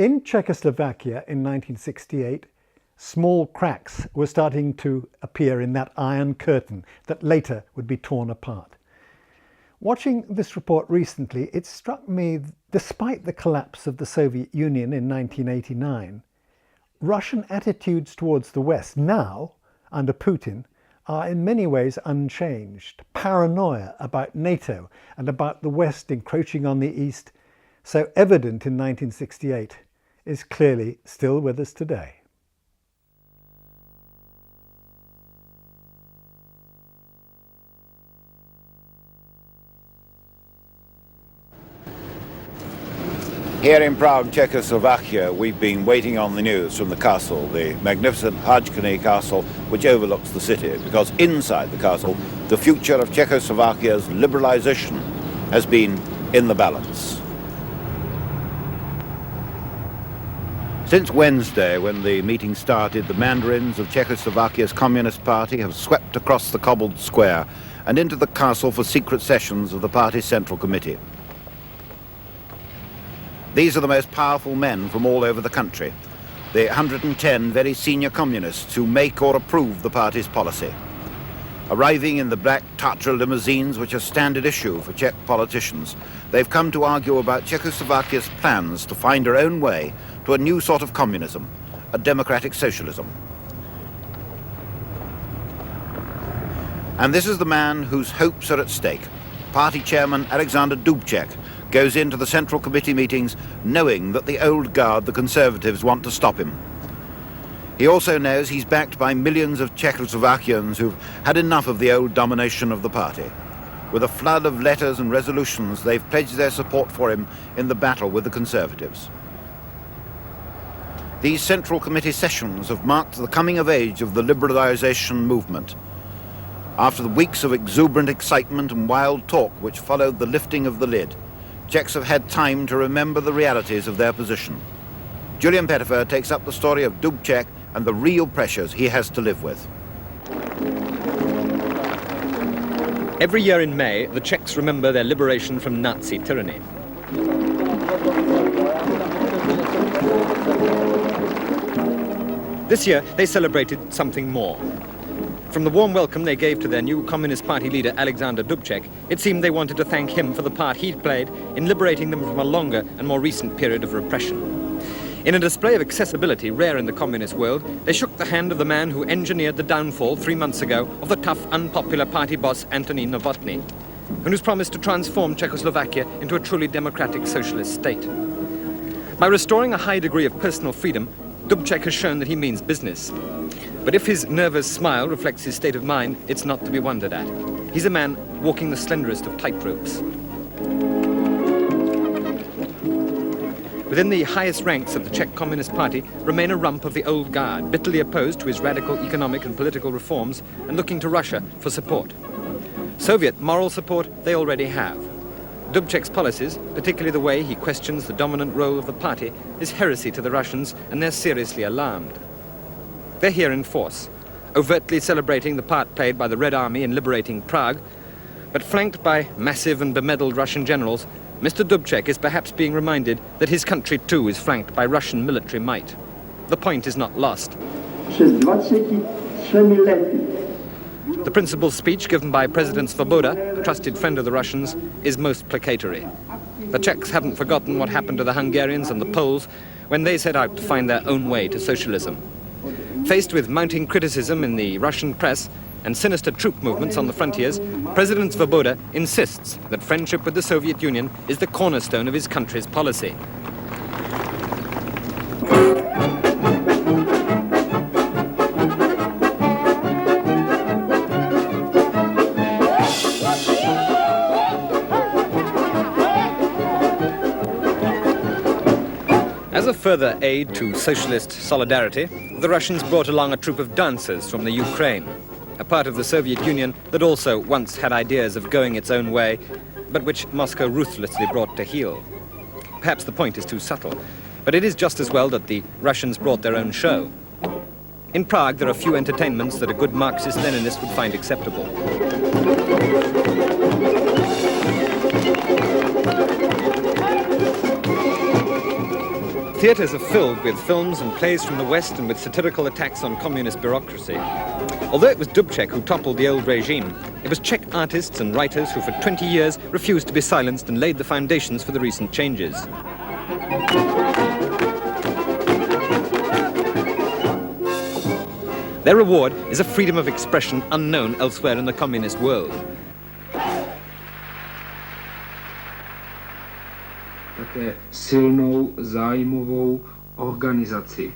In Czechoslovakia in 1968, small cracks were starting to appear in that iron curtain that later would be torn apart. Watching this report recently, it struck me, despite the collapse of the Soviet Union in 1989, Russian attitudes towards the West now, under Putin, are in many ways unchanged. Paranoia about NATO and about the West encroaching on the East, so evident in 1968, is clearly still with us today. Here in Prague, Czechoslovakia, we've been waiting on the news from the castle, the magnificent Hajkany castle, which overlooks the city, because inside the castle, the future of Czechoslovakia's liberalisation has been in the balance. Since Wednesday, when the meeting started, the mandarins of Czechoslovakia's Communist Party have swept across the cobbled square and into the castle for secret sessions of the party's Central Committee. These are the most powerful men from all over the country, the 110 very senior communists who make or approve the party's policy. Arriving in the black Tatra limousines, which are standard issue for Czech politicians, they've come to argue about Czechoslovakia's plans to find her own way to a new sort of communism, a democratic socialism. And this is the man whose hopes are at stake. Party chairman Alexander Dubček goes into the Central Committee meetings knowing that the old guard, the Conservatives, want to stop him. He also knows he's backed by millions of Czechoslovakians who've had enough of the old domination of the party. With a flood of letters and resolutions, they've pledged their support for him in the battle with the Conservatives. These Central Committee sessions have marked the coming of age of the liberalisation movement. After the weeks of exuberant excitement and wild talk which followed the lifting of the lid, Czechs have had time to remember the realities of their position. Julian Pettifer takes up the story of Dubček and the real pressures he has to live with. Every year in May, the Czechs remember their liberation from Nazi tyranny. This year, they celebrated something more. From the warm welcome they gave to their new Communist Party leader, Alexander Dubček, it seemed they wanted to thank him for the part he'd played in liberating them from a longer and more recent period of repression. In a display of accessibility rare in the communist world, they shook the hand of the man who engineered the downfall 3 months ago of the tough, unpopular party boss Antonín Novotný, and who's promised to transform Czechoslovakia into a truly democratic socialist state. By restoring a high degree of personal freedom, Dubček has shown that he means business. But if his nervous smile reflects his state of mind, it's not to be wondered at. He's a man walking the slenderest of tightropes. Within the highest ranks of the Czech Communist Party remain a rump of the old guard, bitterly opposed to his radical economic and political reforms and looking to Russia for support. Soviet moral support they already have. Dubček's policies, particularly the way he questions the dominant role of the party, is heresy to the Russians, and they're seriously alarmed. They're here in force, overtly celebrating the part played by the Red Army in liberating Prague, but flanked by massive and bemedaled Russian generals, Mr. Dubček is perhaps being reminded that his country too is flanked by Russian military might. The point is not lost. The principal speech given by President Svoboda, a trusted friend of the Russians, is most placatory. The Czechs haven't forgotten what happened to the Hungarians and the Poles when they set out to find their own way to socialism. Faced with mounting criticism in the Russian press and sinister troop movements on the frontiers, President Svoboda insists that friendship with the Soviet Union is the cornerstone of his country's policy. As a further aid to socialist solidarity, the Russians brought along a troupe of dancers from the Ukraine, a part of the Soviet Union that also once had ideas of going its own way, but which Moscow ruthlessly brought to heel. Perhaps the point is too subtle, but it is just as well that the Russians brought their own show. In Prague, there are few entertainments that a good Marxist-Leninist would find acceptable. theatres are filled with films and plays from the West and with satirical attacks on communist bureaucracy. Although it was Dubček who toppled the old regime, it was Czech artists and writers who for 20 years refused to be silenced and laid the foundations for the recent changes. Their reward is a freedom of expression unknown elsewhere in the communist world. Také silnou zájmovou organizaci.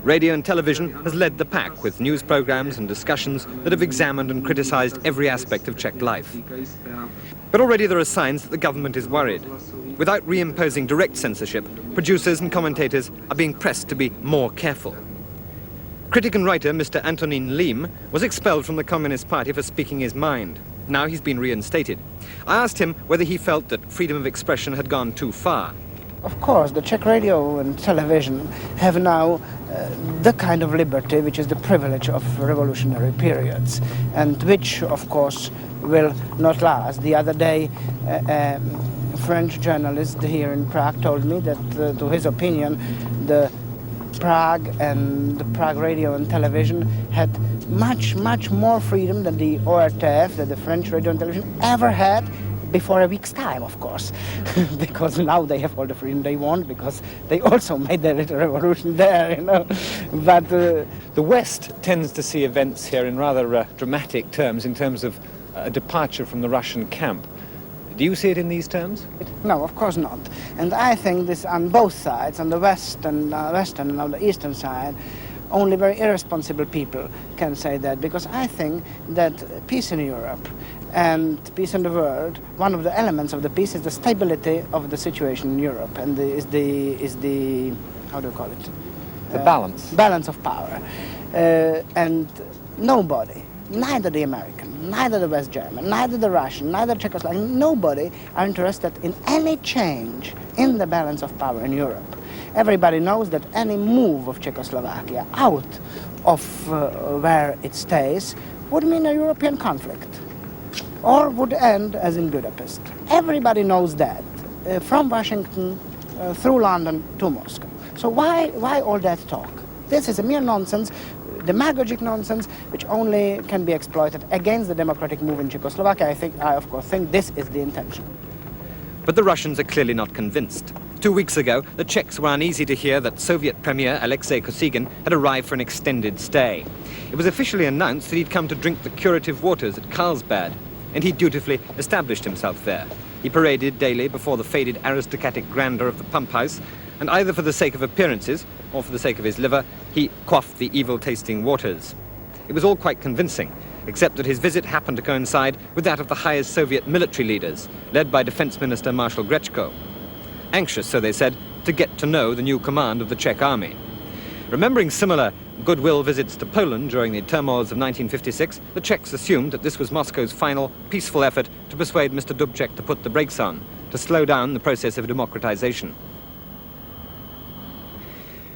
Radio and television has led the pack with news programs and discussions that have examined and criticized every aspect of Czech life. But already there are signs that the government is worried. Without reimposing direct censorship, producers and commentators are being pressed to be more careful. Critic and writer Mr. Antonín Lim was expelled from the Communist Party for speaking his mind. Now he's been reinstated. I asked him whether he felt that freedom of expression had gone too far. Of course, the Czech radio and television have now the kind of liberty which is the privilege of revolutionary periods, and which, of course, will not last. The other day, a French journalist here in Prague told me that, to his opinion, the Prague and the Prague radio and television had much more freedom than the ORTF, that the French radio and television ever had before a week's time, of course, because now they have all the freedom they want, because they also made their little revolution there, you know. But the West tends to see events here in rather dramatic terms, in terms of a departure from the Russian camp. Do you see it in these terms? no, of course not. And I think this on both sides, on the western and on the eastern side, only very irresponsible people can say that, because I think that peace in Europe and peace in the world, one of the elements of the peace is the stability of the situation in Europe, and is the how do you call it? The balance. Balance of power. And nobody, neither the American, neither the West German, neither the Russian, neither Czechoslovakia, nobody are interested in any change in the balance of power in Europe. Everybody knows that any move of Czechoslovakia out of where it stays would mean a European conflict, or would end as in Budapest. Everybody knows that, from Washington through London to Moscow. So why all that talk? This is a mere nonsense, demagogic nonsense, which only can be exploited against the democratic move in Czechoslovakia. I of course think this is the intention. But the Russians are clearly not convinced. 2 weeks ago, the Czechs were uneasy to hear that Soviet Premier Alexei Kosygin had arrived for an extended stay. It was officially announced that he'd come to drink the curative waters at Carlsbad, and he dutifully established himself there. He paraded daily before the faded aristocratic grandeur of the pump house, and either for the sake of appearances or for the sake of his liver, he quaffed the evil-tasting waters. It was all quite convincing, except that his visit happened to coincide with that of the highest Soviet military leaders, led by Defense Minister Marshal Grechko. Anxious, so they said, to get to know the new command of the Czech army. Remembering similar goodwill visits to Poland during the turmoils of 1956, the Czechs assumed that this was Moscow's final peaceful effort to persuade Mr. Dubček to put the brakes on, to slow down the process of democratization.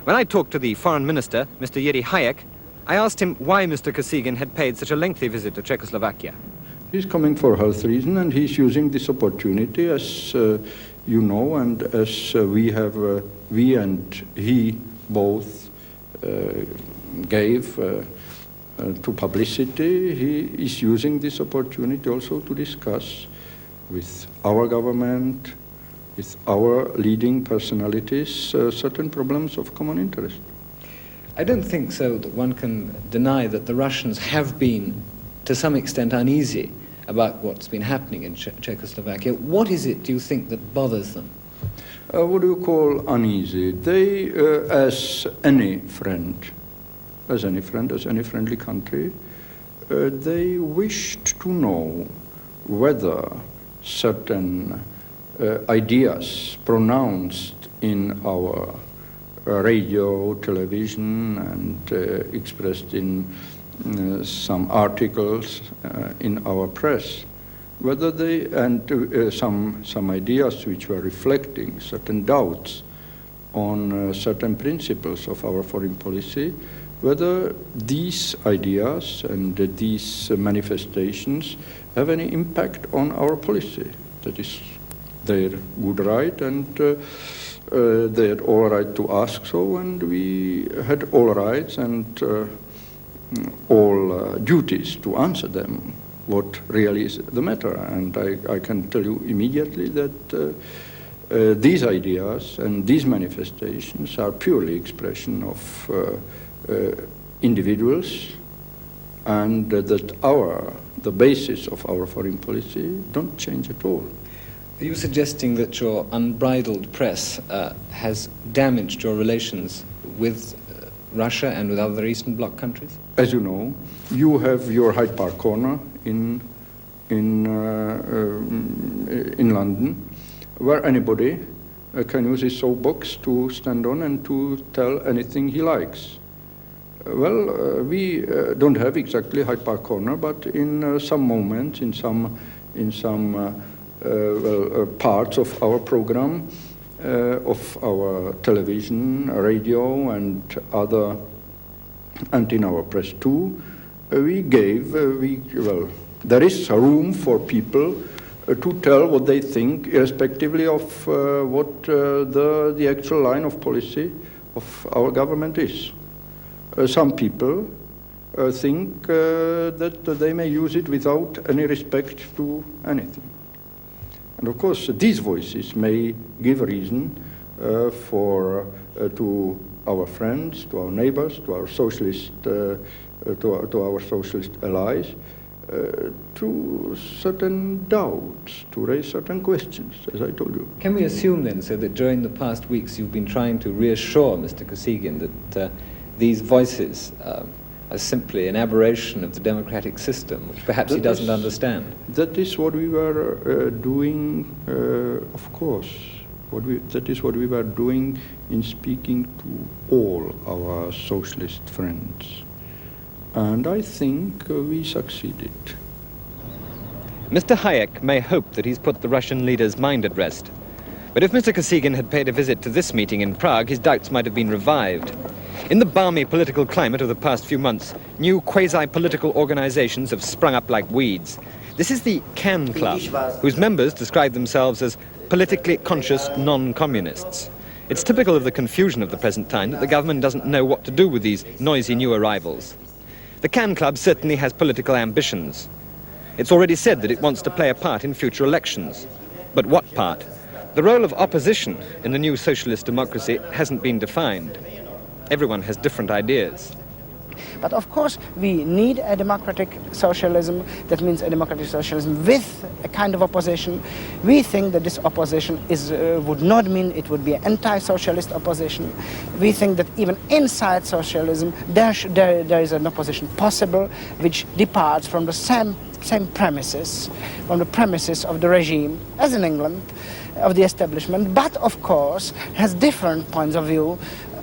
When I talked to the foreign minister, Mr. Jiří Hájek, I asked him why Mr. Kosygin had paid such a lengthy visit to Czechoslovakia. He's coming for health reasons, and he's using this opportunity, as you know, and as we and he both gave to publicity. He is using this opportunity also to discuss with our government, with our leading personalities, certain problems of common interest. I don't think so that one can deny that the Russians have been, to some extent, uneasy about what's been happening in Czechoslovakia. What is it, do you think, that bothers them? What do you call uneasy? They, as any friendly country, they wished to know whether certain ideas pronounced in our radio, television, and expressed in some articles in our press, whether they, and some ideas which were reflecting certain doubts on certain principles of our foreign policy, whether these ideas and these manifestations have any impact on our policy. That is their good right, and They had all right to ask so, and we had all rights and all duties to answer them what really is the matter. And I can tell you immediately that these ideas and these manifestations are purely expression of individuals, and that the basis of our foreign policy don't change at all. Are you suggesting that your unbridled press has damaged your relations with Russia and with other Eastern Bloc countries? As you know, you have your Hyde Park corner in London, where anybody can use his soapbox to stand on and to tell anything he likes. Well, we don't have exactly Hyde Park corner, but in some moments, in some parts of our program, of our television, radio, and in our press too, there is room for people to tell what they think, irrespectively of what the actual line of policy of our government is. Some people think that they may use it without any respect to anything. And of course, these voices may give reason to our friends, to our neighbors, to our socialist, to our socialist allies, to certain doubts, to raise certain questions, as I told you. Can we assume then, so that during the past weeks you've been trying to reassure Mr. Kosygin that these voices are simply an aberration of the democratic system, which perhaps he doesn't understand? That is what we were doing, of course. That is what we were doing in speaking to all our socialist friends. And I think we succeeded. Mr. Hayek may hope that he's put the Russian leader's mind at rest. But if Mr. Kosygin had paid a visit to this meeting in Prague, his doubts might have been revived. In the balmy political climate of the past few months, new quasi-political organizations have sprung up like weeds. This is the Can Club, whose members describe themselves as politically conscious non-communists. It's typical of the confusion of the present time that the government doesn't know what to do with these noisy new arrivals. The Can Club certainly has political ambitions. It's already said that it wants to play a part in future elections. But what part? The role of opposition in the new socialist democracy hasn't been defined. Everyone has different ideas. But of course, we need a democratic socialism. That means a democratic socialism with a kind of opposition. We think that this opposition would not mean it would be an anti-socialist opposition. We think that even inside socialism, there is an opposition possible which departs from the same premises, from the premises of the regime, as in England, of the establishment, but of course has different points of view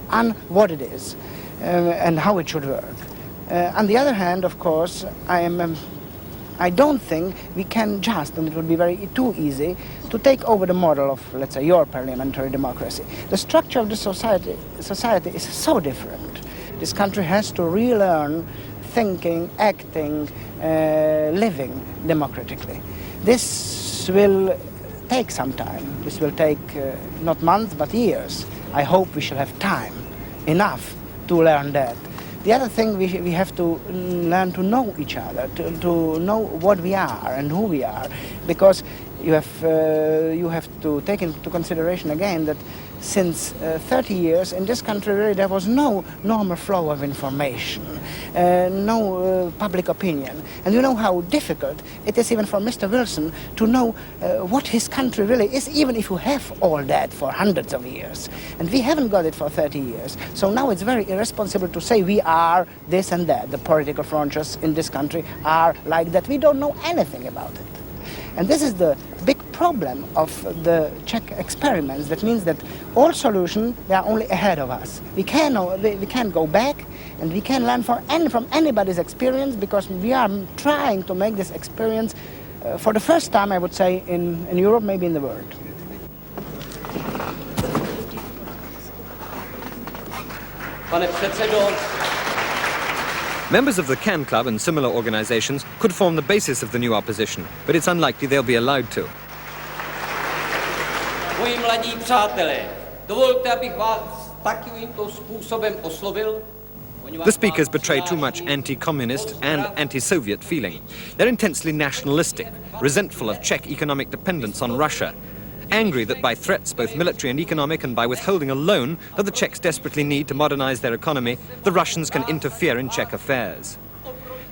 on what it is and how it should work. On the other hand, of course, I don't think we can just, and it would be too easy, to take over the model of, let's say, your parliamentary democracy. The structure of the society is so different. This country has to relearn thinking, acting, living democratically. This will take some time. This will take not months, but years. I hope we shall have time enough to learn that. The other thing, we have to learn to know each other, to know what we are and who we are, because you have to take into consideration again that since 30 years in this country really there was no normal flow of information, no public opinion. And you know how difficult it is even for Mr. Wilson to know what his country really is, even if you have all that for hundreds of years. And we haven't got it for 30 years. So now it's very irresponsible to say we are this and that. The political frontiers in this country are like that. We don't know anything about it. And this is the big problem of the Czech experiments. That means that all solutions, they are only ahead of us. We can't go back, and we can learn from anybody's experience, because we are trying to make this experience for the first time, I would say, in Europe, maybe in the world. Pane předsedo. Members of the Can Club and similar organizations could form the basis of the new opposition, but it's unlikely they'll be allowed to. Moji mladí přátelé, Dovolte, abych vás takovýmto způsobem oslovil. The speakers betray too much anti-communist and anti-Soviet feeling. They're intensely nationalistic, resentful of Czech economic dependence on Russia, angry that by threats, both military and economic, and by withholding a loan that the Czechs desperately need to modernize their economy, the Russians can interfere in Czech affairs.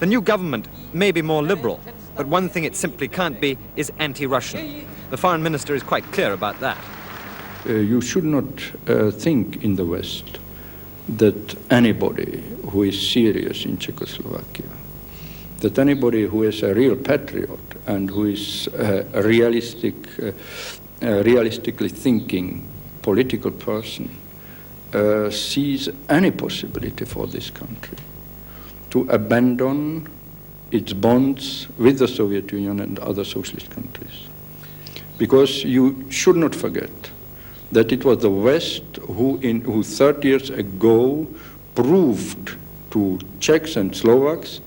The new government may be more liberal, but one thing it simply can't be is anti-Russian. The foreign minister is quite clear about that. You should not think in the West that anybody who is serious in Czechoslovakia, that anybody who is a real patriot and who is a realistically thinking political person sees any possibility for this country to abandon its bonds with the Soviet Union and other socialist countries. Because you should not forget that it was the West who 30 years ago proved to Czechs and Slovaks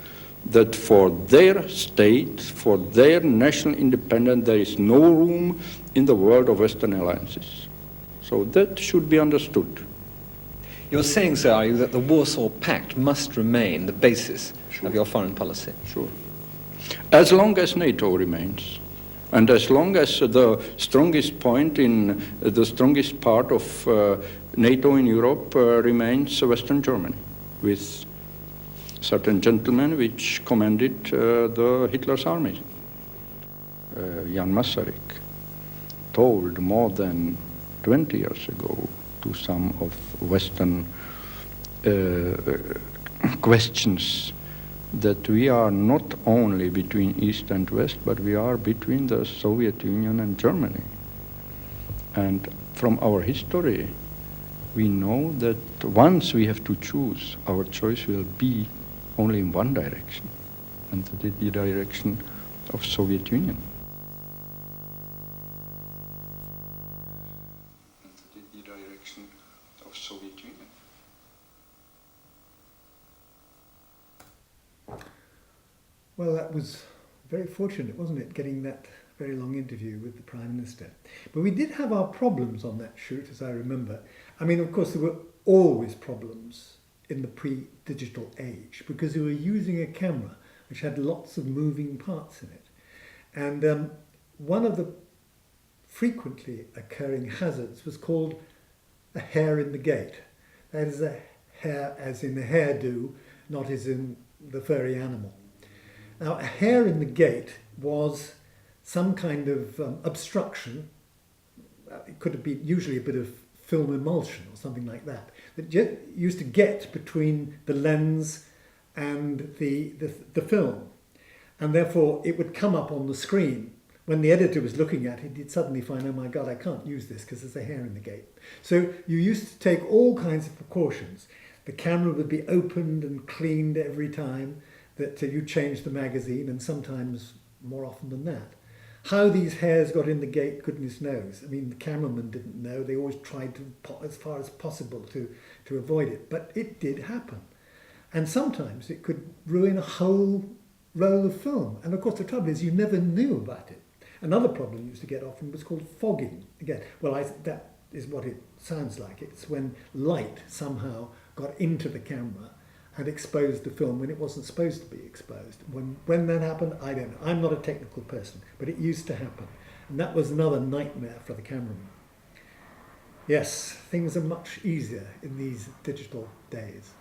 that for their state, for their national independence, there is no room in the world of Western alliances. So that should be understood. You're saying, sir, are you, that the Warsaw Pact must remain the basis of your foreign policy? Sure. As long as NATO remains, and as long as the strongest point in the strongest part of NATO in Europe remains Western Germany, with certain gentlemen which commanded the Hitler's army. Jan Masaryk told more than 20 years ago to some of Western questions that we are not only between East and West, but we are between the Soviet Union and Germany. And from our history, we know that once we have to choose, our choice will be only in one direction, and that is the direction of Soviet Union. And that is the direction of Soviet Union. Well, that was very fortunate, wasn't it, getting that very long interview with the Prime Minister. But we did have our problems on that shoot, as I remember. I mean, of course, there were always problems in the pre-digital age because we were using a camera which had lots of moving parts in it. And one of the frequently occurring hazards was called a hair in the gate. That is a hair as in a hairdo, not as in the furry animal. Now, a hair in the gate was some kind of obstruction. It could have been usually a bit of film emulsion or something like that used to get between the lens and the film. And therefore, it would come up on the screen. When the editor was looking at it, he'd suddenly find, oh my God, I can't use this because there's a hair in the gate. So you used to take all kinds of precautions. The camera would be opened and cleaned every time that you changed the magazine, and sometimes more often than that. How these hairs got in the gate, goodness knows. I mean, the cameraman didn't know. They always tried to, as far as possible, to avoid it. But it did happen. And sometimes it could ruin a whole roll of film. And of course, the trouble is you never knew about it. Another problem you used to get often was called fogging. Again, well, that is what it sounds like. It's when light somehow got into the camera and exposed the film when it wasn't supposed to be exposed. When that happened, I don't know. I'm not a technical person, but it used to happen. And that was another nightmare for the cameraman. Yes, things are much easier in these digital days.